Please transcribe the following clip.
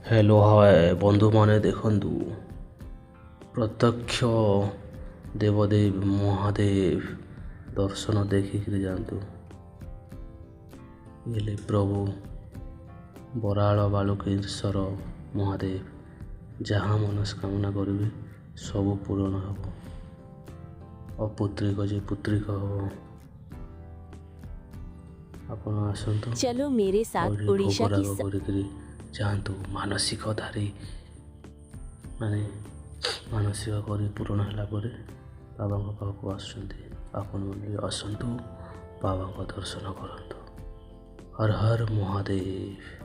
Hello hi ବନ୍ଧୁମାନେ ଦେଖନ୍ତୁ ପ୍ରତ୍ୟକ୍ଷ ଦେବଦେବ ମହାଦେବ ଦର୍ଶନ ଦେଖିକିରି ଯାଆନ୍ତୁ। ହେଲେ ପ୍ରଭୁ ବରାଳ ବାଲୁକେଶ୍ୱର ମହାଦେବ ଯାହା ମନସ୍କାମନା କରିବେ ସବୁ ପୂରଣ ହେବ। ଅପୁତ୍ରିକ ଯେ ପୁତ୍ରିକ ହେବ। ଆପଣ ଆସନ୍ତୁ चलो मेरे साथ उड़ीसा की ଭୋଗରାଗ କରିକିରି ଯାଆନ୍ତୁ। ମାନେ ମାନସିକ କରି ପୂରଣ ହେଲା ପରେ ବାବାଙ୍କ ପାଖକୁ ଆସୁଛନ୍ତି। ଆପଣମାନେ ବି ଆସନ୍ତୁ, ବାବାଙ୍କ ଦର୍ଶନ କରନ୍ତୁ। ହର ହର ମହାଦେବ।